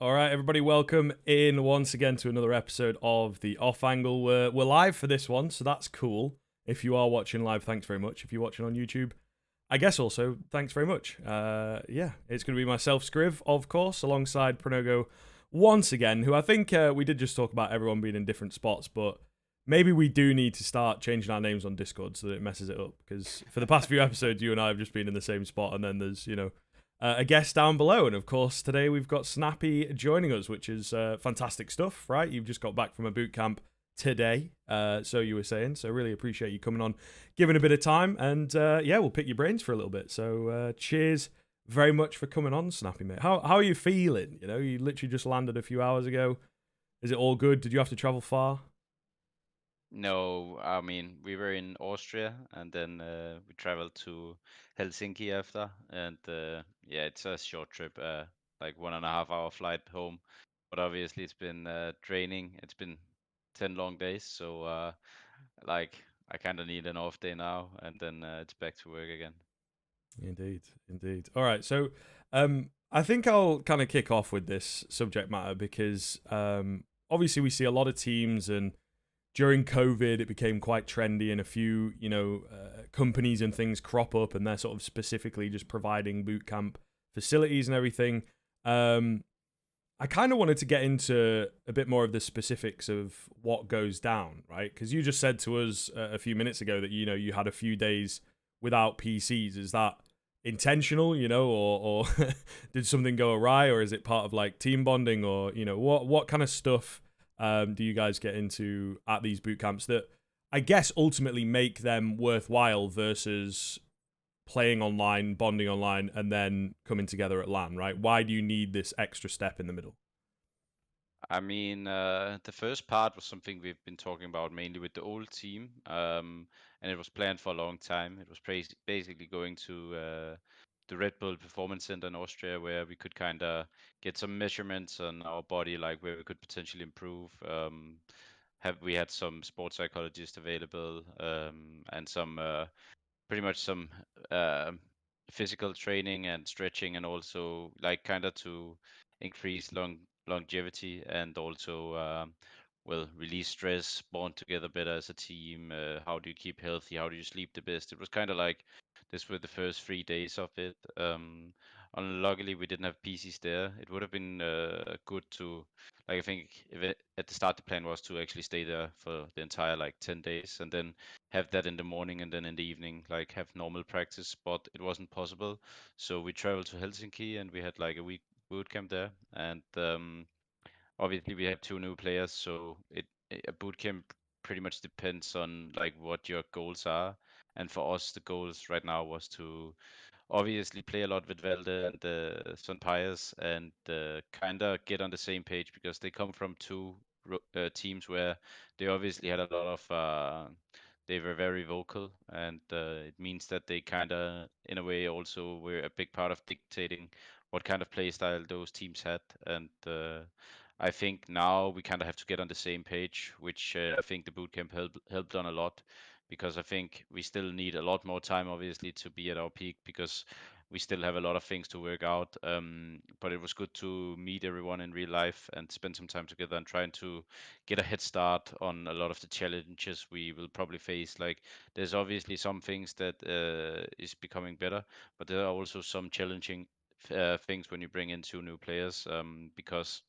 All right, everybody, welcome in once again to another episode of the Off Angle. We're live for this one, so that's cool. If you are watching live, thanks very much. If you're watching on YouTube, I guess also thanks very much. Yeah, it's going to be myself, Scriv, of course, alongside Pronogo once again, who I think we did just talk about everyone being in different spots, but maybe we do need to start changing our names on Discord so that it messes it up, because for the past few episodes, you and I have just been in the same spot, and then there's, a guest down below. And of course, today we've got Snappi joining us, which is fantastic stuff, right? You've just got back from a boot camp today, so you were saying. So really appreciate you coming on, giving a bit of time, and yeah, we'll pick your brains for a little bit. So cheers very much for coming on, Snappi, mate. How are you feeling? You know, you literally just landed a few hours ago. Is it all good? Did you have to travel far? No, I mean, we were in Austria and then we traveled to Helsinki after. And yeah, it's a short trip, like 1.5 hour flight home. But obviously, it's been draining. It's been 10 long days. So, like, I kind of need an off day now. And then it's back to work again. Indeed, indeed. All right, so I think I'll kind of kick off with this subject matter because obviously we see a lot of teams, and during COVID it became quite trendy, and a few companies and things crop up, and they're sort of specifically just providing boot camp facilities and everything. I kind of wanted to get into a bit more of the specifics of what goes down, right? Because you just said to us a few minutes ago that you had a few days without PCs. Is that intentional, or did something go awry, or is it part of like team bonding, or what kind of stuff do you guys get into at these boot camps that I guess ultimately make them worthwhile versus playing online, bonding online, and then coming together at LAN, right? Why do you need this extra step in the middle? I mean, the first part was something we've been talking about mainly with the old team, and it was planned for a long time. It was basically going to the Red Bull Performance Center in Austria, where we could kind of get some measurements on our body, like where we could potentially improve. Have we had some sports psychologists available, and some pretty much some uh, physical training and stretching, and also like kind of to increase longevity and also well, release stress, bond together better as a team. How do you keep healthy? How do you sleep the best? It was kind of like this were the first 3 days of it. Unluckily, we didn't have PCs there. It would have been good to, like, I think if at the start the plan was to actually stay there for the entire like 10 days and then have that in the morning and then in the evening like have normal practice, but it wasn't possible. So we traveled to Helsinki and we had like a week boot camp there. And obviously we had two new players, so a boot camp pretty much depends on like what your goals are. And for us, the goals right now was to obviously play a lot with Velde and Sunpayus and kind of get on the same page because they come from two teams where they obviously had a lot of they were very vocal, and it means that they kind of in a way also were a big part of dictating what kind of play style those teams had. And I think now we kind of have to get on the same page, which I think the bootcamp helped on a lot, because I think we still need a lot more time, obviously, to be at our peak because we still have a lot of things to work out. But it was good to meet everyone in real life and spend some time together and trying to get a head start on a lot of the challenges we will probably face. Like, there's obviously some things that is becoming better, but there are also some challenging things when you bring in two new players, because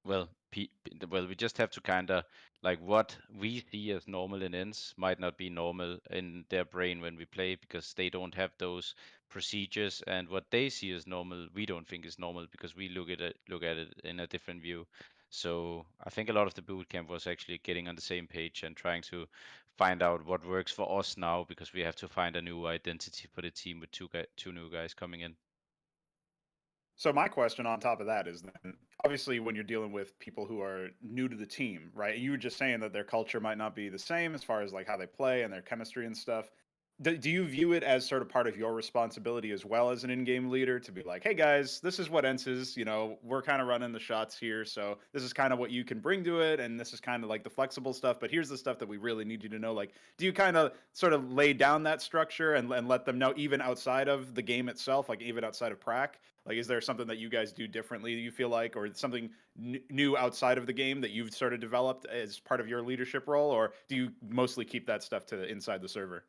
well, we just have to kind of like what we see as normal in ENCE might not be normal in their brain when we play because they don't have those procedures, and what they see as normal, we don't think is normal because we look at it in a different view. So I think a lot of the boot camp was actually getting on the same page and trying to find out what works for us now because we have to find a new identity for the team with two new guys coming in. So my question on top of that is then obviously when you're dealing with people who are new to the team, right? And you were just saying that their culture might not be the same as far as like how they play and their chemistry and stuff. Do you view it as sort of part of your responsibility as well as an in-game leader to be like, hey guys, this is what ENCE is, we're kind of running the shots here, so this is kind of what you can bring to it, and this is kind of like the flexible stuff, but here's the stuff that we really need you to know. Like, do you kind of sort of lay down that structure and let them know even outside of the game itself, like even outside of prac, Like, is there something that you guys do differently, you feel like, or something new outside of the game that you've sort of developed as part of your leadership role, or do you mostly keep that stuff to inside the server?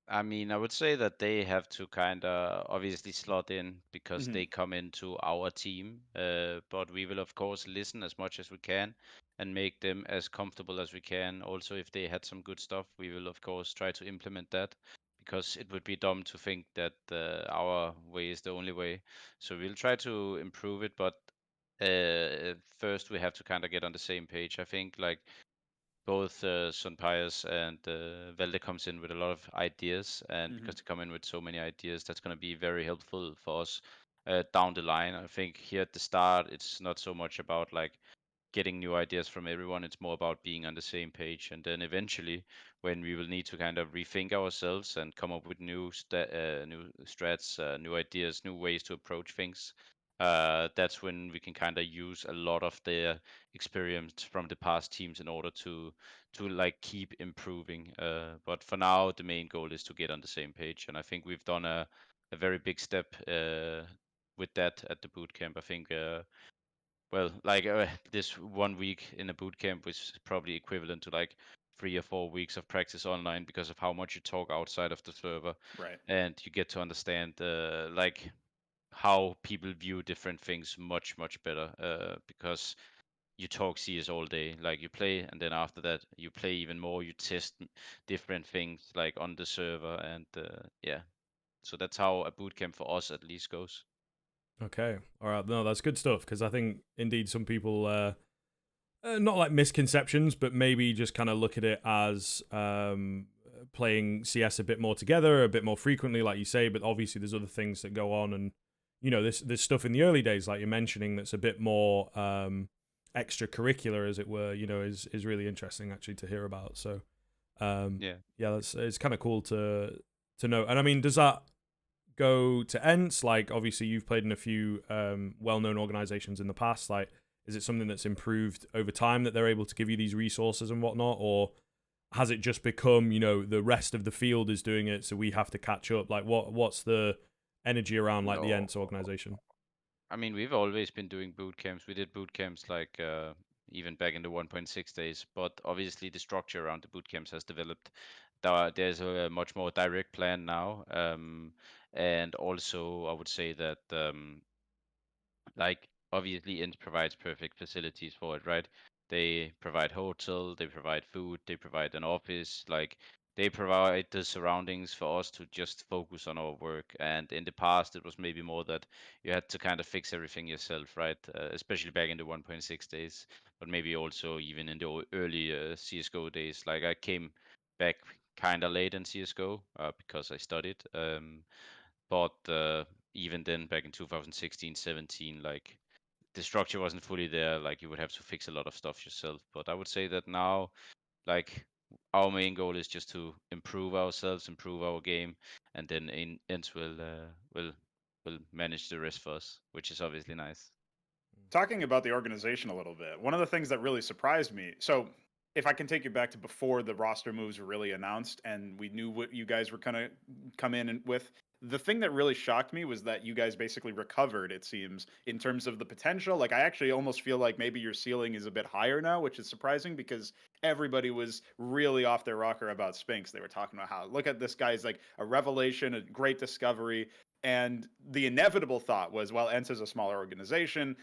I mean, I would say that they have to kind of obviously slot in because Hmm. they come into our team. But we will, of course, listen as much as we can and make them as comfortable as we can. Also, if they had some good stuff, we will, of course, try to implement that because it would be dumb to think that our way is the only way. So we'll try to improve it. But first, we have to kind of get on the same page. I think, like, both Sunpayus and Velde comes in with a lot of ideas, and Hmm. because they come in with so many ideas, that's going to be very helpful for us down the line. I think here at the start, it's not so much about like getting new ideas from everyone. It's more about being on the same page, and then eventually, when we will need to kind of rethink ourselves and come up with new strats, new ideas, new ways to approach things. That's when we can kind of use a lot of the experience from the past teams in order to like keep improving. But for now, the main goal is to get on the same page, and I think we've done a very big step with that at the bootcamp. I think well, like this 1 week in a boot camp was probably equivalent to like 3 or 4 weeks of practice online because of how much you talk outside of the server, Right. and you get to understand like how people view different things much better because you talk CS all day. Like you play, and then after that you play even more. You test different things like on the server, and yeah. So that's how a boot camp for us at least goes. Okay. All right. No, that's good stuff because I think indeed some people, not like misconceptions, but maybe just kind of look at it as playing CS a bit more together, a bit more frequently, like you say. But obviously, there's other things that go on, and this stuff in the early days, like you're mentioning, that's a bit more extracurricular, as it were. Is really interesting actually to hear about. So, Yeah. yeah, it's kind of cool to know. And I mean, does that go to ENCE? Like, obviously, you've played in a few well-known organizations in the past. Like, is it something that's improved over time that they're able to give you these resources and whatnot, or has it just become, the rest of the field is doing it, so we have to catch up? Like, what's the energy around like the No. ENCE organization? I mean, we've always been doing boot camps. We did boot camps like even back in the 1.6 days, but obviously the structure around the boot camps has developed. There's a much more direct plan now, and also I would say that like obviously Int provides perfect facilities for it, right? They provide hotel, they provide food, they provide an office, like they provide the surroundings for us to just focus on our work. And in the past, it was maybe more that you had to kind of fix everything yourself, right? Especially back in the 1.6 days, but maybe also even in the early CS:GO days. Like I came back kind of late in CS:GO because I studied. But even then, back in 2016, 17, like the structure wasn't fully there. Like you would have to fix a lot of stuff yourself. But I would say that now, like our main goal is just to improve ourselves, improve our game, and then Ents will manage the rest for us, which is obviously nice. Talking about the organization a little bit, one of the things that really surprised me. So, if I can take you back to before the roster moves were really announced, and we knew what you guys were gonna come in with. The thing that really shocked me was that you guys basically recovered, it seems, in terms of the potential. Like, I actually almost feel like maybe your ceiling is a bit higher now, which is surprising because everybody was really off their rocker about Spinx. They were talking about how, look at this guy's like a revelation, a great discovery. And the inevitable thought was, well, ENCE is a smaller organization.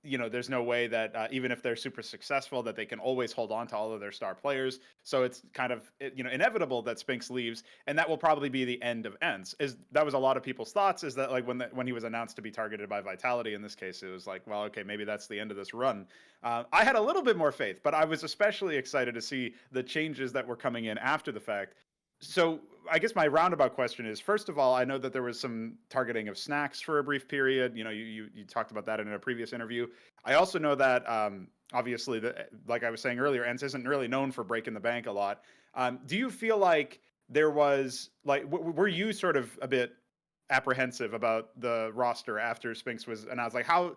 There's no way that even if they're super successful, that they can always hold on to all of their star players. So it's kind of inevitable that Spinx leaves, and that will probably be the end of ENCE. That was a lot of people's thoughts? Is that like when he was announced to be targeted by Vitality in this case, it was like, well, okay, maybe that's the end of this run. I had a little bit more faith, but I was especially excited to see the changes that were coming in after the fact. So I guess my roundabout question is, first of all, I know that there was some targeting of snacks for a brief period. You talked about that in a previous interview. I also know that obviously, like I was saying earlier, ENCE isn't really known for breaking the bank a lot. Do you feel like there was like were you sort of a bit apprehensive about the roster after Spinx was announced? Like how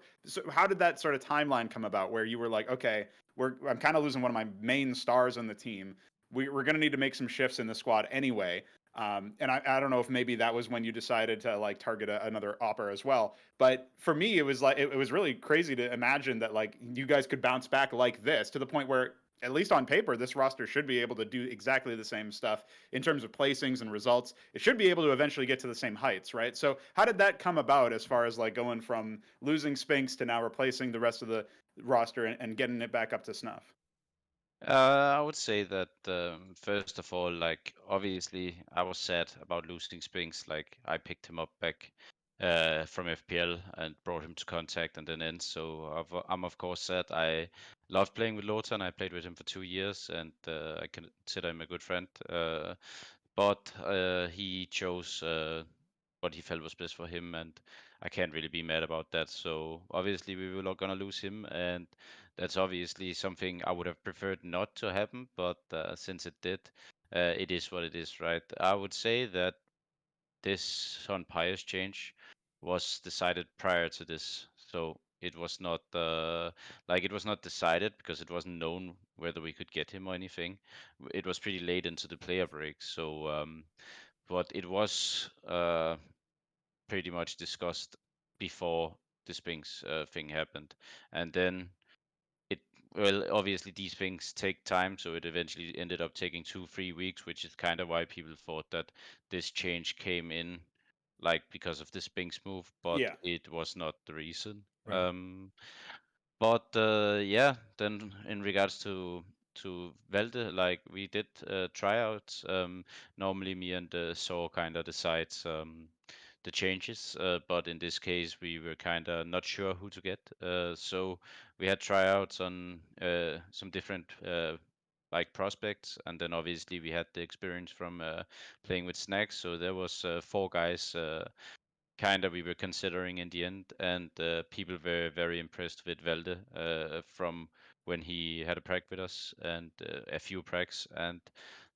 did that sort of timeline come about where you were like, okay, I'm kind of losing one of my main stars on the team. We're going to need to make some shifts in the squad anyway. And I don't know if maybe that was when you decided to like target another opera as well. But for me, it was like it was really crazy to imagine that like you guys could bounce back like this to the point where, at least on paper, this roster should be able to do exactly the same stuff in terms of placings and results. It should be able to eventually get to the same heights, right? So how did that come about as far as like going from losing Spinx to now replacing the rest of the roster and getting it back up to snuff? I would say that first of all, like obviously, I was sad about losing Spinx. Like I picked him up back from FPL and brought him to Contact and then ENCE. So I'm of course sad. I love playing with Lothar, and I played with him for 2 years, and I consider him a good friend. But he chose what he felt was best for him, and I can't really be mad about that. So obviously, we were not gonna lose him, and that's obviously something I would have preferred not to happen. But since it did, it is what it is, right? I would say that this Sunpayus change was decided prior to this, so it was not it was not decided because it wasn't known whether we could get him or anything. It was pretty late into the player break, so but it was pretty much discussed before the Spinx thing happened, and then it well obviously these things take time, so it eventually ended up taking 2-3 weeks, which is kind of why people thought that this change came in like because of the Spinx move, but Yeah. it was not the reason. Right. But yeah, then in regards to Velde, like we did tryouts. Normally, me and Saw kind of decides the changes, but in this case, we were kind of not sure who to get. So we had tryouts on some different like prospects, and then obviously we had the experience from playing with Snacks. So there was 4 guys kind of we were considering in the end, and people were very impressed with Velde from when he had a prac with us and a few pracs, and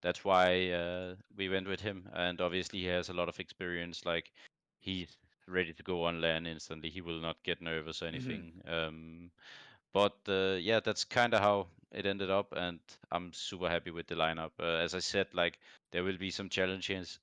that's why we went with him. And obviously, he has a lot of experience. Like he's ready to go on land instantly. He will not get nervous or Hmm. anything. But yeah, that's kind of how it ended up, and I'm super happy with the lineup. As I said, like there will be some challenges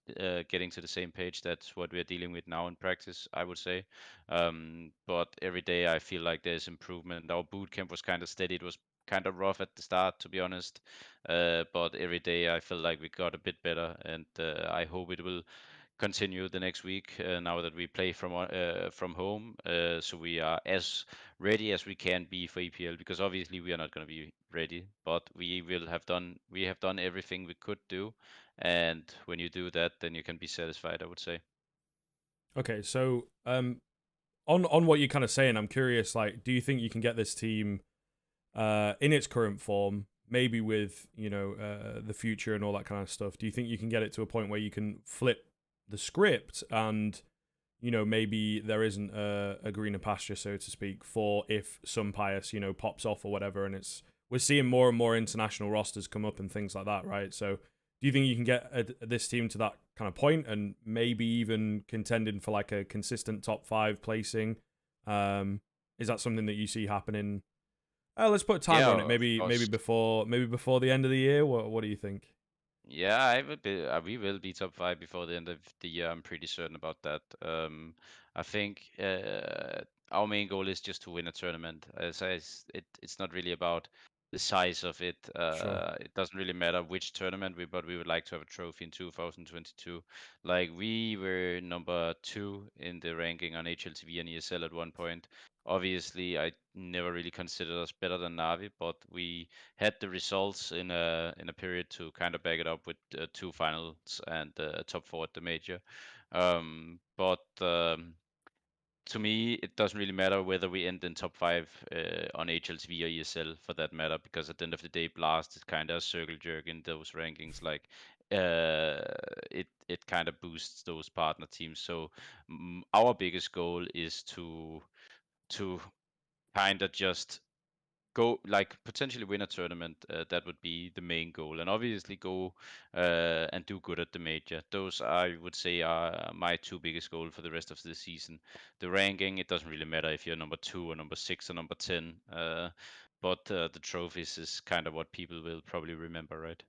getting to the same page. That's what we're dealing with now in practice, I would say. But every day I feel like there's improvement. Our boot camp was kind of steady. It was kind of rough at the start, to be honest. But every day I feel like we got a bit better, and I hope it will continue the next week now that we play from home. So we are as ready as we can be for EPL, because obviously we are not going to be ready, but we have done everything we could do, and when you do that, then you can be satisfied, I would say. Okay, so on what you're kind of saying, I'm curious. Like, do you think you can get this team in its current form, maybe with the future and all that kind of stuff? Do you think you can get it to a point where you can flip the script and maybe there isn't a greener pasture, so to speak, for if Sunpayus pops off or whatever, and we're seeing more and more international rosters come up and things like that, right? So do you think you can get this team to that kind of point and maybe even contending for like a consistent top 5 placing? Is that something that you see happening? Let's put a timer Yeah, on it. of Maybe course. before the end of the year. What do you think? Yeah, I would be. We will be top 5 before the end of the year. I'm pretty certain about that. I think our main goal is just to win a tournament. As it's not really about the size of it. Sure. It doesn't really matter which tournament but we would like to have a trophy in 2022. Like we were number 2 in the ranking on HLTV and ESL at one point. Obviously, I never really considered us better than Navi, but we had the results in a period to kind of back it up with 2 finals and a top 4 at the major. But to me, it doesn't really matter whether we end in top 5 on HLTV or ESL for that matter, because at the end of the day, Blast is kind of a circle jerk in those rankings. Like it kind of boosts those partner teams. So our biggest goal is to kind of just go like potentially win a tournament. That would be the main goal, and obviously go and do good at the major. Those I would say are my 2 biggest goals for the rest of the season. The ranking, it doesn't really matter if you're number 2 or number 6 or number 10, but the trophies is kind of what people will probably remember, right?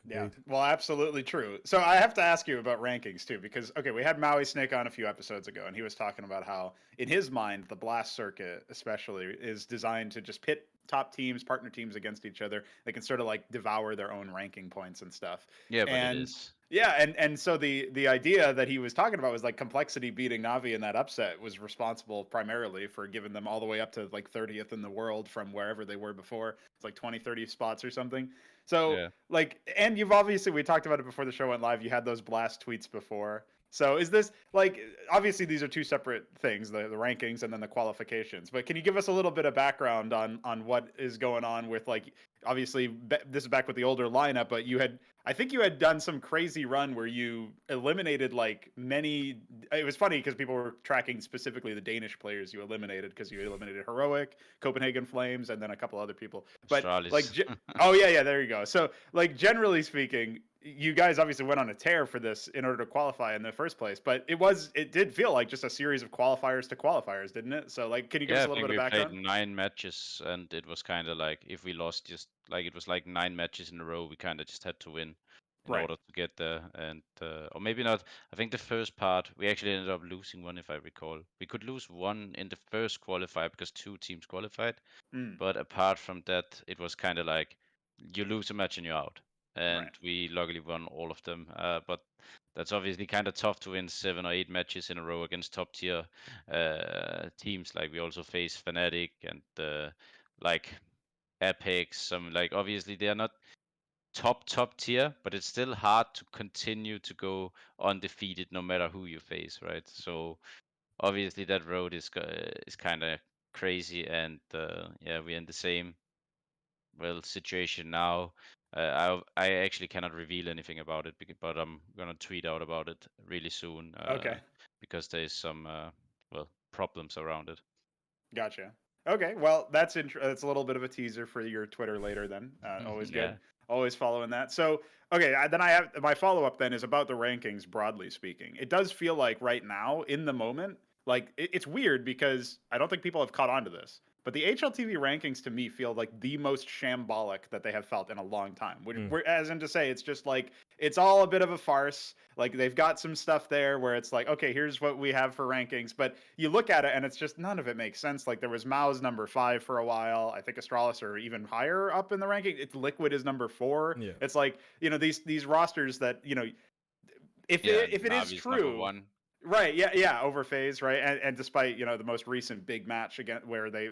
Yeah, Indeed. well, absolutely true. So I have to ask you about rankings too, because okay, we had Maui Snake on a few episodes ago, and he was talking about how, in his mind, the Blast circuit especially is designed to just pit top teams, partner teams against each other. They can sort of like devour their own ranking points and stuff. Yeah, but it And is. yeah, and so the idea that he was talking about was like Complexity beating Navi in that upset was responsible primarily for giving them all the way up to like 30th in the world from wherever they were before. It's like 20, 30 spots or something. So Yeah. like, and you've obviously, we talked about it before the show went live. You had those Blast tweets before. So is this like, obviously these are two separate things, the rankings and then the qualifications. But can you give us a little bit of background on what is going on with like, obviously this is back with the older lineup, but you had, I think you had done some crazy run where you eliminated like many. It was funny because people were tracking specifically the Danish players you eliminated because you eliminated Heroic, Copenhagen Flames, and then a couple other people. But like, Astralis. oh yeah, there you go. So like generally speaking, you guys obviously went on a tear for this in order to qualify in the first place. But it did feel like just a series of qualifiers to qualifiers, didn't it? So like, can you give us Yeah, a I little think bit of we played background? 9 matches, and it was kind of like if we lost just like it was like 9 matches in a row, we kind of just had to win in Right. order to get there. And or maybe not. I think the first part we actually ended up losing one, if I recall. We could lose one in the first qualifier because 2 teams qualified. Mm, But apart from that, it was kind of like you lose a match and you're out. And right. we luckily won all of them. But that's obviously kind of tough to win 7 or 8 matches in a row against top tier teams. Like we also face Fnatic and like Apex. Some like obviously they are not top tier, but it's still hard to continue to go undefeated no matter who you face, right? So obviously that road is kind of crazy, and yeah, we're in the same situation now. I actually cannot reveal anything about it, but I'm gonna tweet out about it really soon Okay. because there's some well problems around it. Gotcha. Okay, well, that's a little bit of a teaser for your Twitter later. Then, always good. Yeah, Always following that. So, okay, then I have my follow up. Then is about the rankings broadly speaking. It does feel like right now in the moment, like it's weird because I don't think people have caught on to this. But the HLTV rankings to me feel like the most shambolic that they have felt in a long time. As in to say, it's just like it's all a bit of a farce. Like they've got some stuff there where it's like, okay, here's what we have for rankings, but you look at it and it's just none of it makes sense. Like there was Mao's number 5 for a while. I think Astralis are even higher up in the ranking. It's Liquid is number 4. Yeah. It's like, these rosters that, if yeah, it is Navi's number true. one. Right, yeah, over phase, right, and despite the most recent big match again where they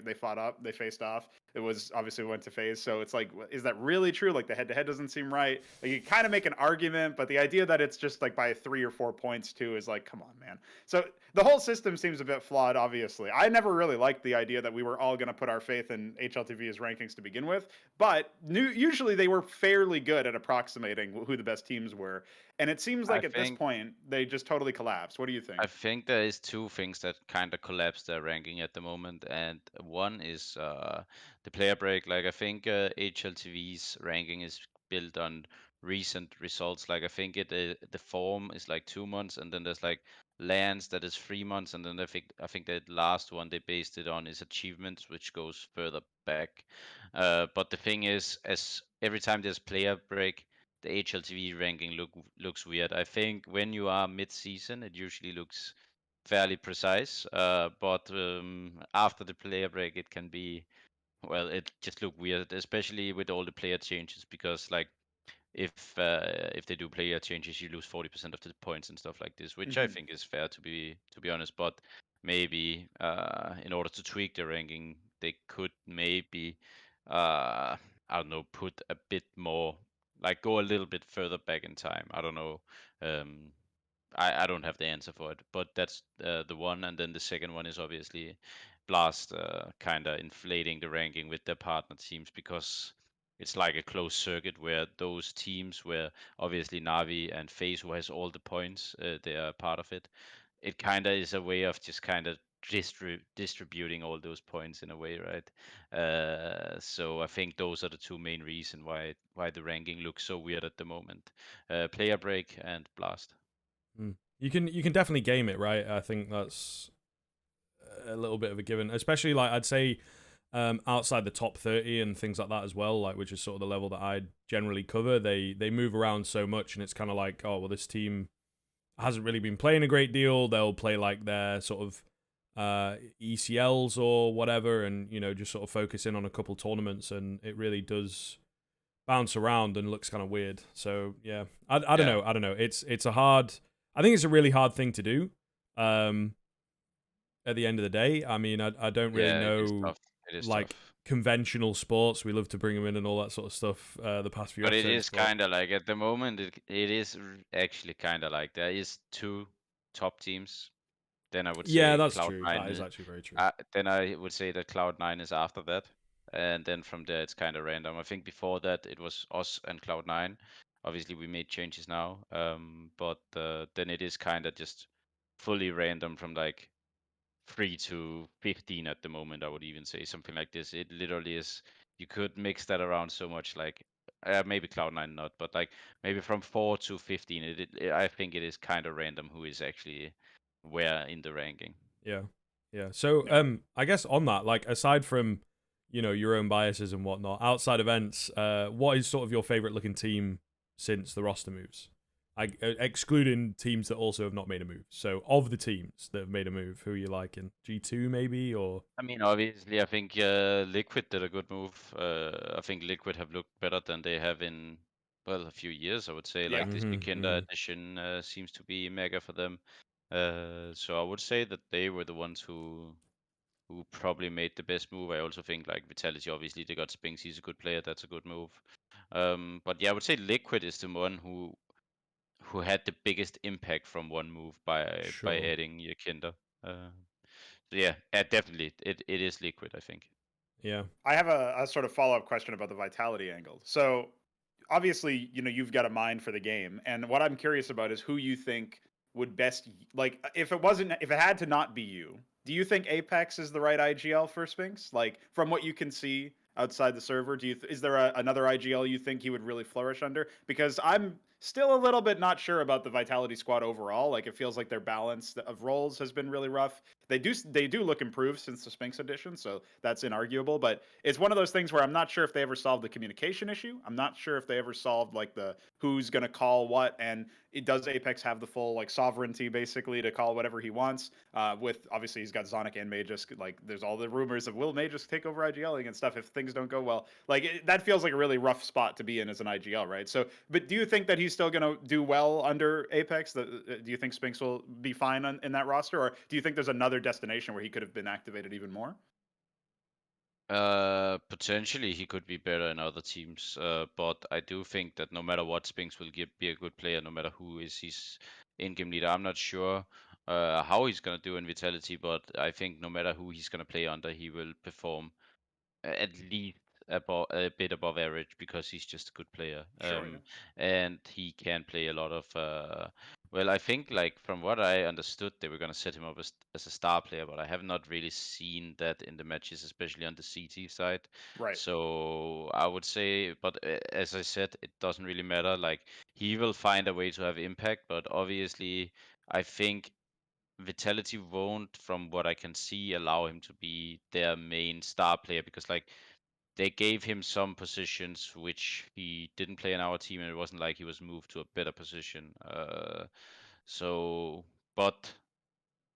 faced off, it was obviously went to phase. So it's like, is that really true? Like the head to head doesn't seem right. Like, you kind of make an argument, but the idea that it's just like by 3 or 4 points too is like, come on, man. So the whole system seems a bit flawed. Obviously, I never really liked the idea that we were all going to put our faith in HLTV's rankings to begin with, but usually they were fairly good at approximating who the best teams were. And it seems I like at this think point they just totally collapsed. What do you think? I think there is 2 things that kind of collapsed their ranking at the moment, and one is the player break. Like I think HLTV's ranking is built on recent results. Like I think the form is like 2 months, and then there's like lands that is 3 months, and then I think the last one they based it on is achievements, which goes further back. But the thing is, as every time there's player break, the HLTV ranking looks weird. I think when you are mid-season, it usually looks fairly precise. But after the player break, it can be it just look weird, especially with all the player changes. Because like if they do player changes, you lose 40% of the points and stuff like this, which I Hmm. think is fair to be honest. But maybe in order to tweak the ranking, they could maybe I don't know, put a bit more, like go a little bit further back in time. I don't know. Um, I don't have the answer for it, but that's the one. And then the second one is obviously Blast kind of inflating the ranking with their partner teams because it's like a closed circuit where those teams, where obviously Navi and FaZe, who has all the points, they are part of it. It kind of is a way of just kind of distributing all those points in a way, right? So I think those are the 2 main reasons why the ranking looks so weird at the moment. Player break and Blast. You can definitely game it, right? I think that's a little bit of a given, especially like I'd say outside the top 30 and things like that as well, like which is sort of the level that I generally cover. They move around so much, and it's kind of like, oh well, this team hasn't really been playing a great deal. They'll play like their sort of ECLs or whatever, and just sort of focus in on a couple tournaments, and it really does bounce around and looks kind of weird. So yeah, I don't know. I don't know. It's a hard. I think it's a really hard thing to do. At the end of the day, I mean, I don't really know. It is like tough. conventional sports, we love to bring them in and all that sort of stuff. The past few But it episodes, is kind of like at the moment, it is actually kind of like there is 2 top teams. Then I would yeah, say that's true. Cloud9 That is actually very true. then I would say that Cloud9 is after that, and then from there it's kind of random. I think before that it was us and Cloud9. Obviously we made changes now, but then it is kind of just fully random from like 3 to 15 at the moment. I would even say something like this. It literally is. You could mix that around so much, like maybe Cloud9 not, but like maybe from 4 to 15. I think it is kind of random who is actually where in the ranking. Yeah, yeah. So I guess on that, like aside from your own biases and whatnot, outside events, what is sort of your favorite looking team since the roster moves? Excluding teams that also have not made a move. So of the teams that have made a move, who are you liking? G2 maybe, or? I mean, obviously, I think Liquid did a good move. I think Liquid have looked better than they have in, well, a few years, I would say. Yeah. Like this Weekender edition seems to be mega for them. So I would say that they were the ones who probably made the best move. I also think like Vitality, obviously they got Spinx, he's a good player, that's a good move. But yeah, I would say Liquid is the one who had the biggest impact from one move by Sure. adding Yakinder. So yeah, definitely it is Liquid, I think. Yeah. I have a sort of follow-up question about the vitality angle. So obviously, you've got a mind for the game, and what I'm curious about is who you think would best, like, if it had to not be you, do you think Apex is the right IGL for Spinx? Like, from what you can see outside the server, is there another IGL you think he would really flourish under? Because I'm still a little bit not sure about the Vitality squad overall. Like, it feels like their balance of roles has been really rough. They do look improved since the Spinx edition, so that's inarguable. But it's one of those things where I'm not sure if they ever solved the communication issue. I'm not sure if they ever solved like the who's gonna call what, and does Apex have the full like sovereignty basically to call whatever he wants? With obviously he's got Zonic and Magus. Like there's all the rumors of will Magus take over IGLing and stuff if things don't go well. Like that feels like a really rough spot to be in as an IGL, right? So, but do you think that he's still gonna do well under Apex? Do you think Spinx will be fine in that roster, or do you think there's another destination where he could have been activated even more? Potentially he could be better in other teams, but I do think that no matter what, Spinx will be a good player, no matter who is his in-game leader. I'm not sure how he's gonna do in Vitality, but I think no matter who he's gonna play under, he will perform at least a bit above average because he's just a good player. Sure, yeah. And he can play a lot of. Well, I think like from what I understood, they were gonna set him up as a star player, but I have not really seen that in the matches, especially on the CT side. Right. So I would say, but as I said, it doesn't really matter. Like he will find a way to have impact, but obviously, I think Vitality won't, from what I can see, allow him to be their main star player because like they gave him some positions which he didn't play in our team, and it wasn't like he was moved to a better position. But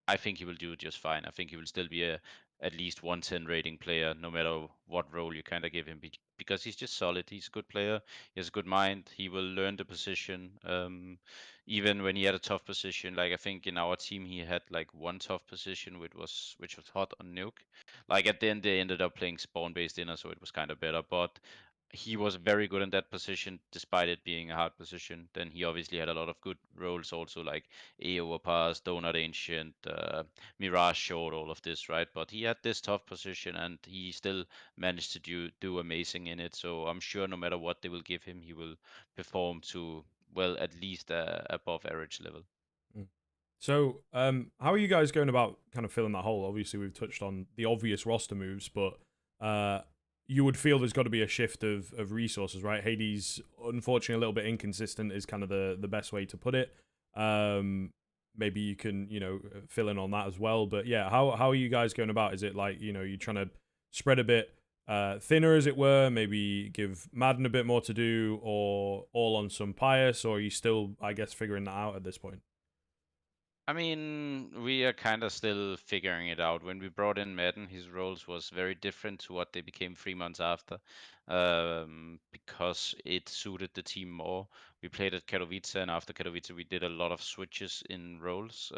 I think he will do just fine. I think he will still be at least 110 rating player, no matter what role you kind of give him, because he's just solid. He's a good player. He has a good mind. He will learn the position. Even when he had a tough position, like I think in our team he had like one tough position, which was hot on nuke. Like at the end they ended up playing spawn based inner, so it was kind of better. But he was very good in that position, despite it being a hard position. Then he obviously had a lot of good roles also, like A overpass, donut ancient, mirage short, all of this, right? But he had this tough position and he still managed to do amazing in it. So I'm sure no matter what they will give him, he will perform to, well, at least above average level. So, how are you guys going about kind of filling that hole? Obviously, we've touched on the obvious roster moves, but you would feel there's got to be a shift of resources, right? Hades, unfortunately, a little bit inconsistent is kind of the best way to put it. Maybe you can, fill in on that as well. But yeah, how are you guys going about? Is it like, you're trying to spread a bit thinner, as it were? Maybe give Madden a bit more to do, or all on Sunpayus, or are you still, I guess, figuring that out at this point? I mean, we are kind of still figuring it out. When we brought in Madden, his roles was very different to what they became 3 months after, because it suited the team more. We played at Katowice, and after Katowice, we did a lot of switches in roles.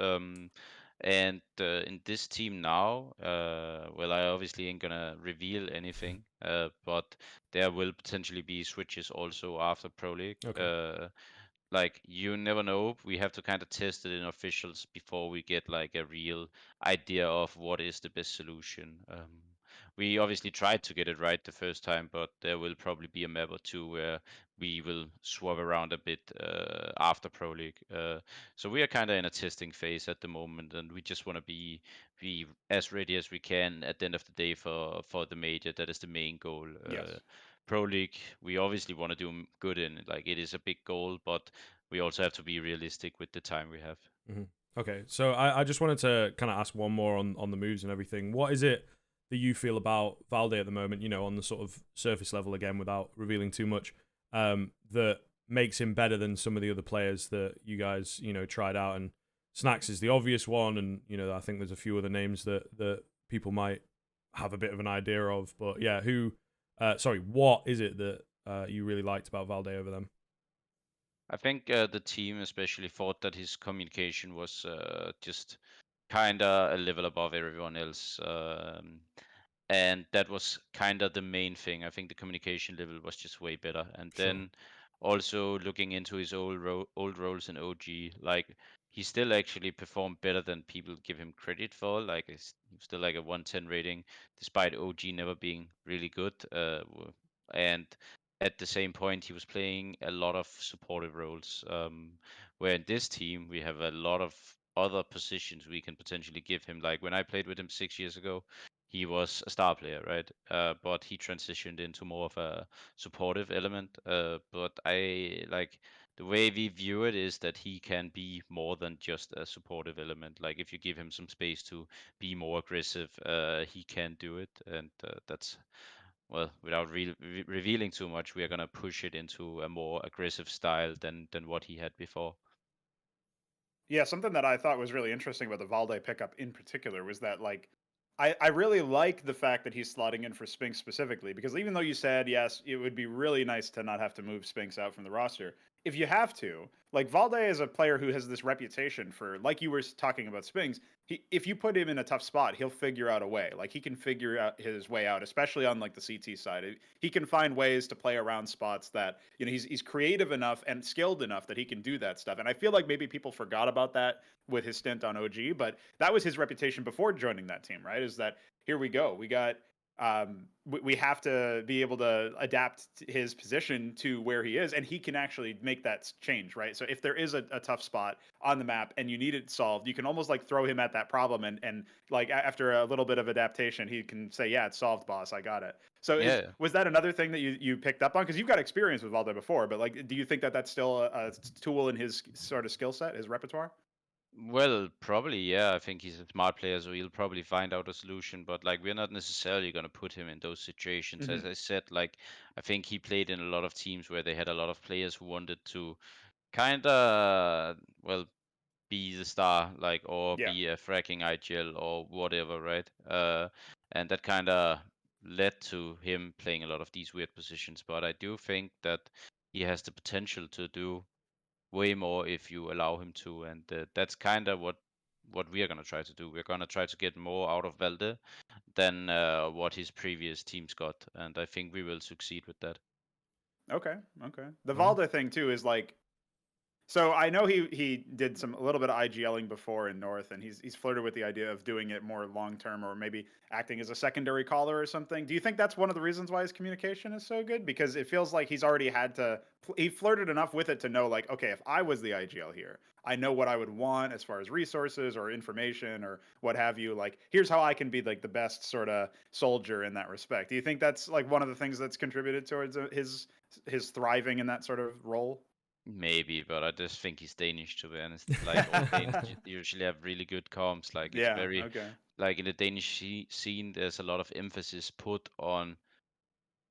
And in this team now, well, I obviously ain't gonna reveal anything, but there will potentially be switches also after Pro League. Okay. Like, you never know. We have to kind of test it in officials before we get like a real idea of what is the best solution. We obviously tried to get it right the first time, but there will probably be a map or two where we will swap around a bit after Pro League. So we are kind of in a testing phase at the moment, and we just want to be as ready as we can at the end of the day for the major. That is the main goal. Yes. Pro League, we obviously want to do good in it. Like, it is a big goal, but we also have to be realistic with the time we have. Mm-hmm. Okay, so I just wanted to kind of ask one more on the moves and everything. What is it that you feel about Valde at the moment, on the sort of surface level, again, without revealing too much, that makes him better than some of the other players that you guys, tried out? And Snacks is the obvious one, and, I think there's a few other names that people might have a bit of an idea of. But yeah, what is it that you really liked about Valde over them? I think the team especially thought that his communication was just kind of a level above everyone else. And that was kind of the main thing. I think the communication level was just way better. And Sure. then also looking into his old roles in OG, like, he still actually performed better than people give him credit for. Like, he's still like a 110 rating, despite OG never being really good. And at the same point, he was playing a lot of supportive roles. Where in this team, we have a lot of other positions we can potentially give him. Like, when I played with him 6 years ago, he was a star player, right? But he transitioned into more of a supportive element. But I like the way we view it is that he can be more than just a supportive element. Like, if you give him some space to be more aggressive, he can do it, and that's, well, without revealing too much, we are gonna push it into a more aggressive style than what he had before. Yeah, something that I thought was really interesting about the Valde pickup in particular was that, like, I really like the fact that he's slotting in for Spinx specifically, because even though you said, yes, it would be really nice to not have to move Spinx out from the roster, if you have to, like, Valde is a player who has this reputation for, like you were talking about Spinx, if you put him in a tough spot, he'll figure out a way. Like, he can figure out his way out, especially on like the CT side. He can find ways to play around spots that, he's creative enough and skilled enough that he can do that stuff. And I feel like maybe people forgot about that with his stint on OG, but that was his reputation before joining that team, right? Is that here we go. We got we have to be able to adapt his position to where he is, and he can actually make that change, right? So if there is a tough spot on the map and you need it solved, you can almost like throw him at that problem, and like after a little bit of adaptation, he can say, yeah, it's solved, boss, I got it. So Yeah. was that another thing that you picked up on? Because you've got experience with Valde before, but like, do you think that that's still a tool in his sort of skill set, his repertoire? Well, probably, yeah. I think he's a smart player, so he'll probably find out a solution. But like, we're not necessarily gonna put him in those situations. As Mm-hmm. I said, like, I think he played in a lot of teams where they had a lot of players who wanted to kind of, well, be the star, like, or Yeah. be a fracking IGL or whatever, right? And that kind of led to him playing a lot of these weird positions. But I do think that he has the potential to do way more if you allow him to, and that's kind of what we are going to try to do. We're going to try to get more out of Valde than what his previous teams got, and I think we will succeed with that. Okay. The Mhm. Valde thing too is like, so I know he did a little bit of IGLing before in North, and he's flirted with the idea of doing it more long term, or maybe acting as a secondary caller or something. Do you think that's one of the reasons why his communication is so good? Because it feels like he's already had to, he flirted enough with it to know, like, okay, if I was the IGL here, I know what I would want as far as resources or information or what have you. Like, here's how I can be like the best sort of soldier in that respect. Do you think that's like one of the things that's contributed towards his thriving in that sort of role? Maybe, but I just think he's Danish, to be honest. Like, all Danes usually have really good comms. Like, it's Yeah. very, Okay. like in the Danish scene, there's a lot of emphasis put on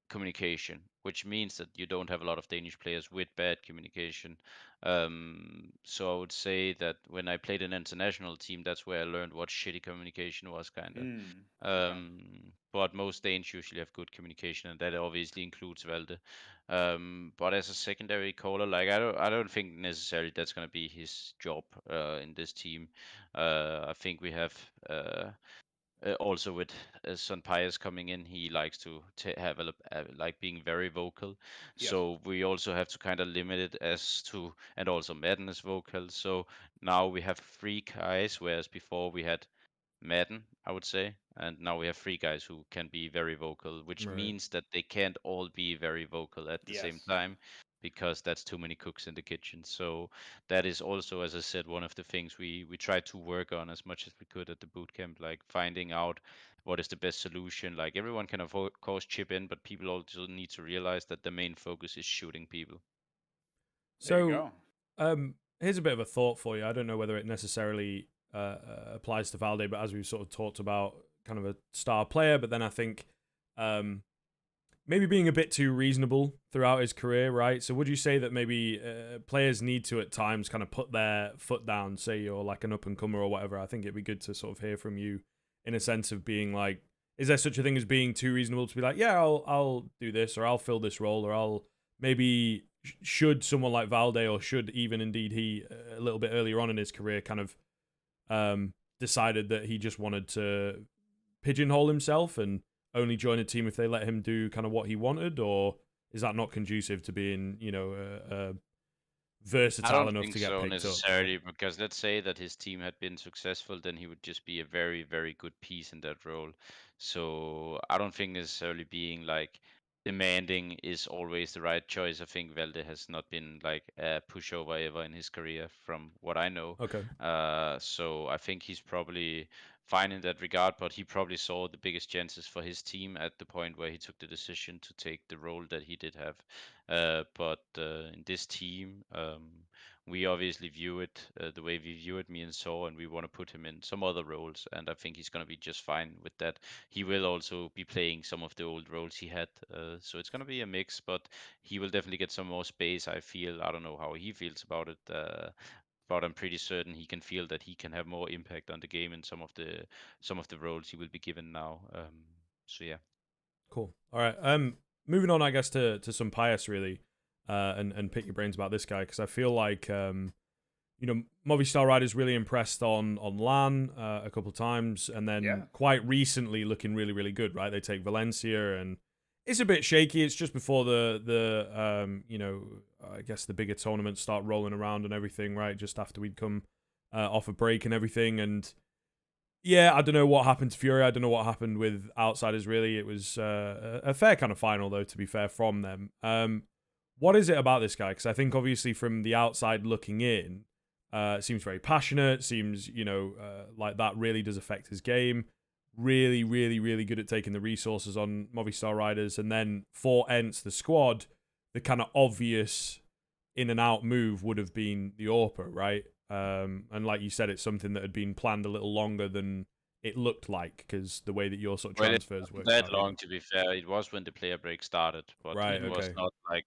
communication, which means that you don't have a lot of Danish players with bad communication. So I would say that when I played an international team, that's where I learned what shitty communication was, kind of. Okay. But most Danes usually have good communication, and that obviously includes Valde. But as a secondary caller, like I don't think necessarily that's gonna be his job in this team. I think we have also with Sunpayus coming in, he likes to have like being very vocal. Yes. So we also have to kind of limit it as to, and also Madden is vocal. So now we have 3 guys, whereas before we had Madden, I would say, and now we have 3 guys who can be very vocal, which Right. means that they can't all be very vocal at the same Yes. time, because that's too many cooks in the kitchen. So that is also, as I said, one of the things we tried to work on as much as we could at the bootcamp, like finding out what is the best solution. Like everyone can of course chip in, but people also need to realize that the main focus is shooting people. There you So, go. here's a bit of a thought for you. I don't know whether it necessarily applies to Valde, but as we've sort of talked about, kind of a star player. But then I think maybe being a bit too reasonable throughout his career, right? So would you say that maybe players need to at times kind of put their foot down, say you're like an up and comer or whatever? I think it'd be good to sort of hear from you in a sense of being like, is there such a thing as being too reasonable to be like, yeah, I'll do this, or I'll fill this role, or I'll maybe should someone like Valde, or should even indeed he a little bit earlier on in his career kind of decided that he just wanted to pigeonhole himself and only join a team if they let him do kind of what he wanted, or is that not conducive to being, versatile enough to get so picked up? necessarily, because let's say that his team had been successful, then he would just be a very, very good piece in that role. So I don't think necessarily being like demanding is always the right choice. I think Valde has not been like a pushover ever in his career, from what I know. Okay. So I think he's probably fine in that regard, but he probably saw the biggest chances for his team at the point where he took the decision to take the role that he did have. But in this team, we obviously view it the way we view it, me and Saw, and we want to put him in some other roles, and I think he's going to be just fine with that. He will also be playing some of the old roles he had, so it's going to be a mix, but he will definitely get some more space, I feel. I don't know how he feels about it, but I'm pretty certain he can feel that he can have more impact on the game in some of the roles he will be given now. So yeah. Cool. All right. Moving on, I guess to Sunpayus really, and pick your brains about this guy, because I feel like Movistar Riders really impressed on LAN a couple of times, and then quite recently looking really, really good, right? They take Valencia, and it's a bit shaky. It's just before the I guess the bigger tournaments start rolling around and everything, right? Just after we'd come off a break and everything, and yeah, I don't know what happened to Fury. I don't know what happened with Outsiders, really. It was a fair kind of final, though, to be fair, from them. What is it about this guy? Because I think, obviously, from the outside looking in, it seems very passionate. Seems, like that really does affect his game. Really, really, really good at taking the resources on Movistar Riders. And then for ENCE, the squad, the kind of obvious in and out move would have been the AWPA, right? And like you said, it's something that had been planned a little longer than it looked like, because the way that your sort of transfers worked that out. long, to be fair. It was when the player break started, but Right, it was okay. not like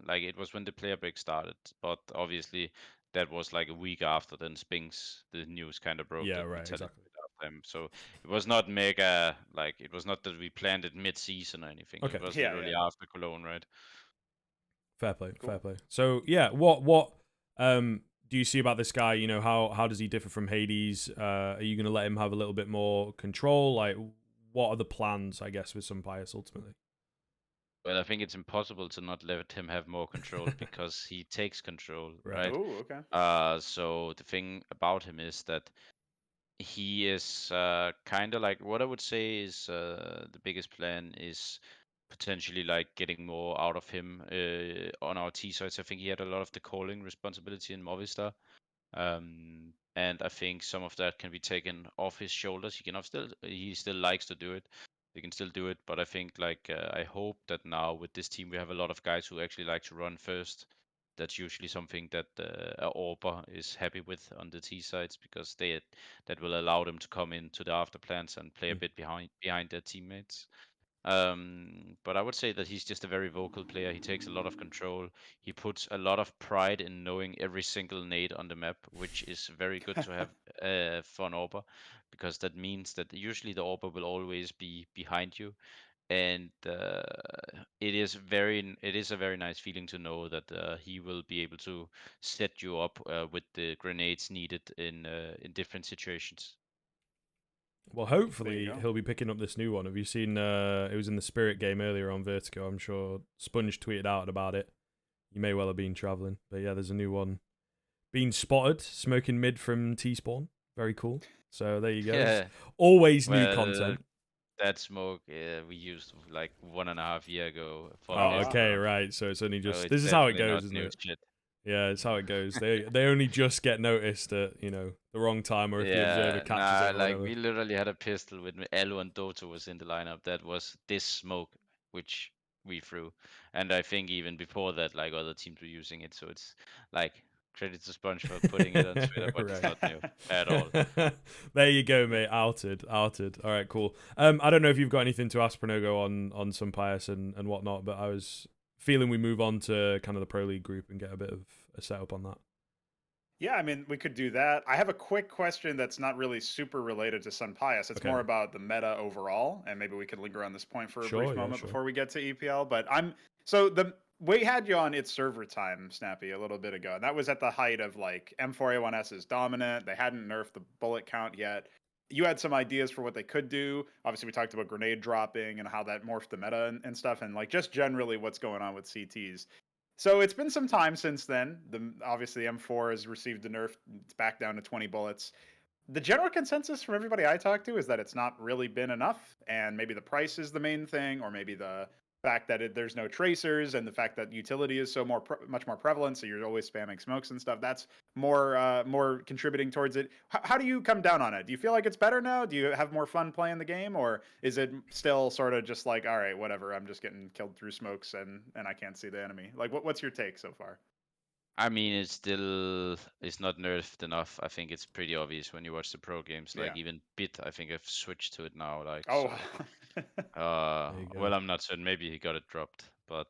like it was when the player break started. But obviously, that was like a week after. Then Spinx, the news kind of broke Yeah, that we right, exactly. after them. So it was not mega, like it was not that we planned it mid-season or anything. Okay. It was literally after Cologne, right? Fair play, Cool. fair play. So yeah, what do you see about this guy? How does he differ from Hades? Are you going to let him have a little bit more control? Like, what are the plans, I guess, with Sunpayus ultimately? Well, I think it's impossible to not let him have more control because he takes control, right? Oh, okay. So the thing about him is that he is kind of like, what I would say is the biggest plan is potentially like getting more out of him on our T sides. I think he had a lot of the calling responsibility in Movistar. And I think some of that can be taken off his shoulders. He still likes to do it. He can still do it, but I think like I hope that now with this team we have a lot of guys who actually like to run first, that's usually something that a Orber is happy with on the T sides, because that will allow them to come into the after plans and play a bit behind their teammates. But I would say that he's just a very vocal player. He takes a lot of control. He puts a lot of pride in knowing every single nade on the map, which is very good to have for an Orber, because that means that usually the Orber will always be behind you, and it is a very nice feeling to know that he will be able to set you up with the grenades needed in different situations. Well, hopefully he'll be picking up this new one. Have you seen? It was in the Spirit game earlier on Vertigo. I'm sure Sponge tweeted out about it. You may well have been traveling, but yeah, there's a new one being spotted smoking mid from T-spawn. Very cool. So there you go. Yeah. Always new content. That smoke we used like 1.5 years ago. Okay, right. So it's only just this is how it goes, isn't it? Shit. Yeah, it's how it goes. They only just get noticed at the wrong time, or if the observer catches it. Like we literally had a pistol with Alu and Doto was in the lineup. That was this smoke, which we threw, and I think even before that, like other teams were using it. So it's like credit to Sponge for putting it on Twitter, but it's not new at all. There you go, mate. Outed. All right, cool. I don't know if you've got anything to ask Pronogo on Sunpayus and whatnot, but I was feeling we move on to kind of the Pro League group and get a bit of a setup on that. Yeah, I mean, we could do that. I have a quick question that's not really super related to Sunpayus. It's more about the meta overall, and maybe we could linger on this point for a brief moment before we get to EPL. But we had you on It's Server Time, Snappi, a little bit ago, and that was at the height of like M4A1S is dominant. They hadn't nerfed the bullet count yet. You had some ideas for what they could do. Obviously, we talked about grenade dropping and how that morphed the meta and stuff, and like just generally what's going on with CTs. So it's been some time since then. Obviously, M4 has received a nerf. It's back down to 20 bullets. The general consensus from everybody I talk to is that it's not really been enough, and maybe the price is the main thing, or maybe the fact that there's no tracers, and the fact that utility is so much more prevalent, so you're always spamming smokes and stuff. That's more contributing towards it. How do you come down on it? Do you feel like it's better now? Do you have more fun playing the game, or is it still sort of just like, all right, whatever, I'm just getting killed through smokes and I can't see the enemy? Like, what's your take so far? I mean, it's not nerfed enough. I think it's pretty obvious when you watch the pro games. Like even Bit, I think I've switched to it now. Like, oh, well, I'm not certain. Maybe he got it dropped, but